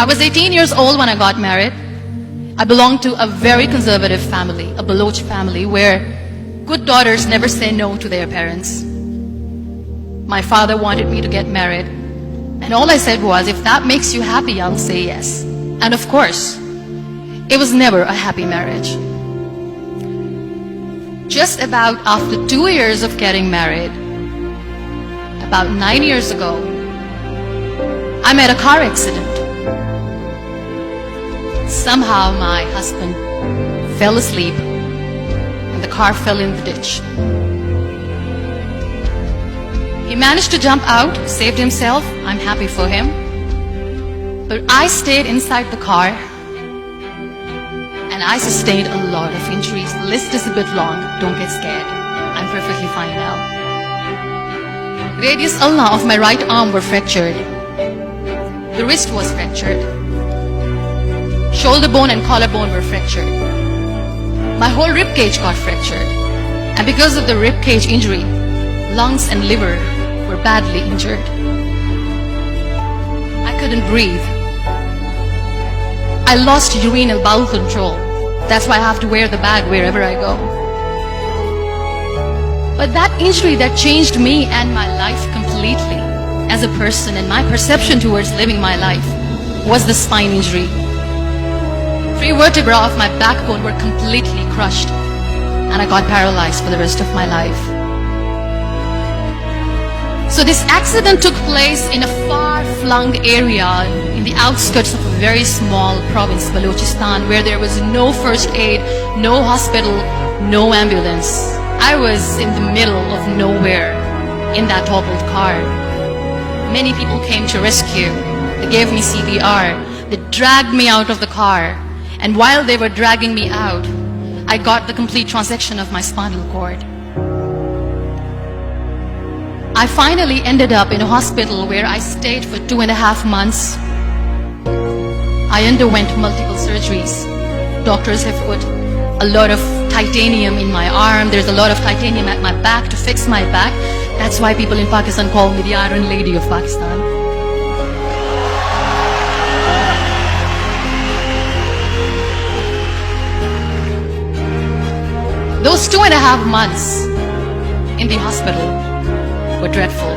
I was 18 years old when I got married. I belonged to a very conservative family, a Baloch family, where good daughters never say no to their parents. My father wanted me to get married, and all I said was, if that makes you happy, I'll say yes. And of course, it was never a happy marriage. Just about after 2 years of getting married, about 9 years ago, I met a car accident. Somehow my husband fell asleep and the car fell in the ditch. He managed to jump out, saved himself. I'm happy for him. But I stayed inside the car and I sustained a lot of injuries. The list is a bit long. Don't get scared. I'm perfectly fine now. Radius ulna of my right arm were fractured. The wrist was fractured. Shoulder bone and collarbone were fractured. My whole rib cage got fractured. And because of the rib cage injury, lungs and liver were badly injured. I couldn't breathe. I lost urine and bowel control. That's why I have to wear the bag wherever I go. But that injury that changed me and my life completely as a person and my perception towards living my life was the spine injury. 3 vertebrae of my backbone were completely crushed and I got paralyzed for the rest of my life. So this accident took place in a far-flung area in the outskirts of a very small province, Balochistan, where there was no first aid, no hospital, no ambulance. I was in the middle of nowhere in that toppled car. Many people came to rescue. They gave me CPR. They dragged me out of the car. And while they were dragging me out, I got the complete transection of my spinal cord. I finally ended up in a hospital where I stayed for 2.5 months. I underwent multiple surgeries. Doctors have put a lot of titanium in my arm. There's a lot of titanium at my back to fix my back. That's why people in Pakistan call me the Iron Lady of Pakistan. Those 2.5 months in the hospital were dreadful.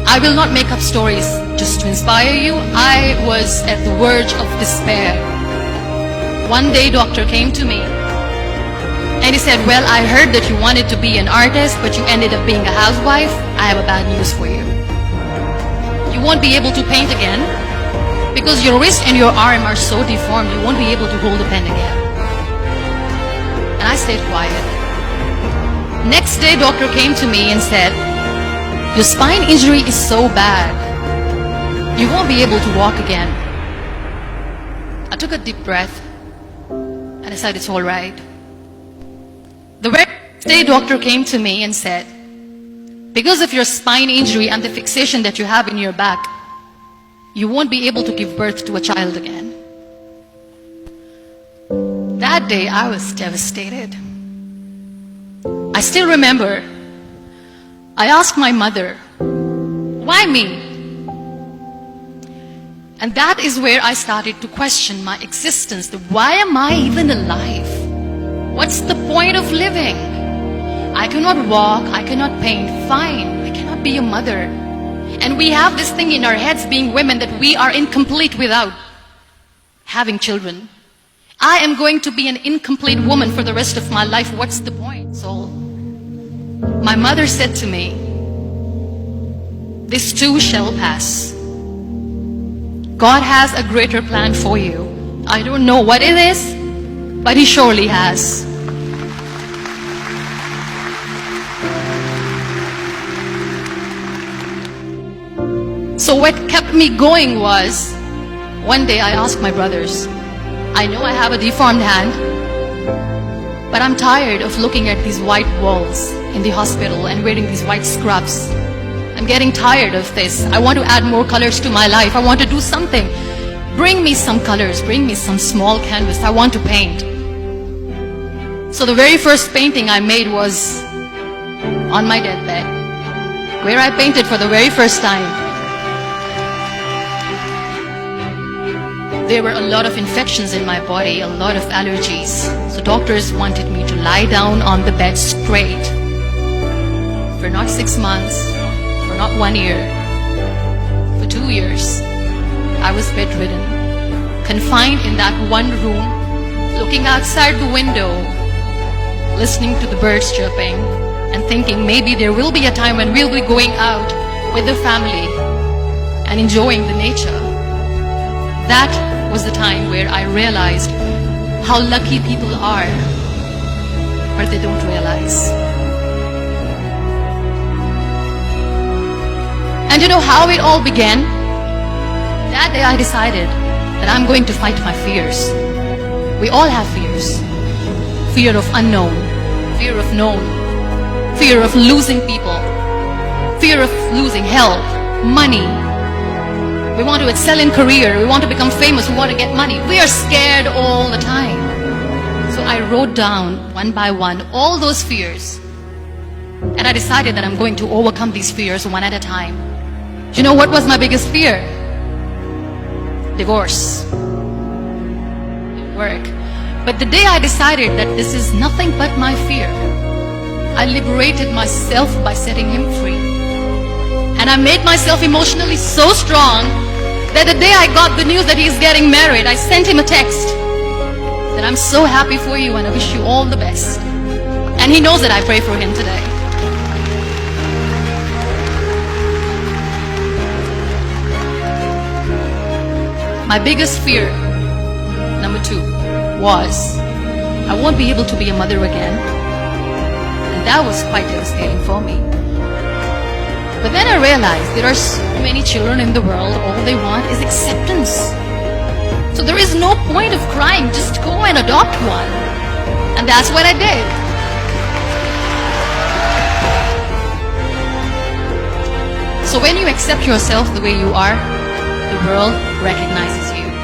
I will not make up stories just to inspire you. I was at the verge of despair. One day, doctor came to me and he said, well, I heard that you wanted to be an artist, but you ended up being a housewife. I have a bad news for you. You won't be able to paint again because your wrist and your arm are so deformed, you won't be able to hold a pen again. And I stayed quiet. Next day, doctor came to me and said, your spine injury is so bad, you won't be able to walk again. I took a deep breath and I said, it's all right. The very next day, doctor came to me and said, because of your spine injury and the fixation that you have in your back, you won't be able to give birth to a child again. That day, I was devastated. I still remember, I asked my mother, why me? And that is where I started to question my existence. Why am I even alive? What's the point of living? I cannot walk, I cannot paint, fine, I cannot be a mother. And we have this thing in our heads, being women, that we are incomplete without having children. I am going to be an incomplete woman for the rest of my life. What's the point? So my mother said to me, this too shall pass. God has a greater plan for you. I don't know what it is, but He surely has. So what kept me going was, one day I asked my brothers, I know I have a deformed hand, but I'm tired of looking at these white walls in the hospital and wearing these white scrubs. I'm getting tired of this. I want to add more colors to my life. I want to do something. Bring me some colors. Bring me some small canvas. I want to paint. So the very first painting I made was on my deathbed, where I painted for the very first time. There were a lot of infections in my body, a lot of allergies. So doctors wanted me to lie down on the bed straight for not 6 months, for not 1 year, for 2 years. I was bedridden, confined in that one room, looking outside the window, listening to the birds chirping, and thinking maybe there will be a time when we'll be going out with the family and enjoying the nature. That was the time where I realized how lucky people are, but they don't realize. And you know how it all began? That day I decided that I'm going to fight my fears. We all have fears. Fear of unknown, fear of known, fear of losing people, fear of losing health, money. We want to excel in career, we want to become famous, we want to get money. We are scared all the time. So I wrote down one by one all those fears. And I decided that I'm going to overcome these fears one at a time. Do you know what was my biggest fear? Divorce. Work. But the day I decided that this is nothing but my fear, I liberated myself by setting him free. And I made myself emotionally so strong that the day I got the news that he's getting married, I sent him a text that I'm so happy for you and I wish you all the best. And he knows that I pray for him today. My biggest fear, number 2, was I won't be able to be a mother again. And that was quite devastating for me. But then I realized there are so many children in the world, all they want is acceptance. So there is no point of crying, just go and adopt one. And that's what I did. So when you accept yourself the way you are, the world recognizes you.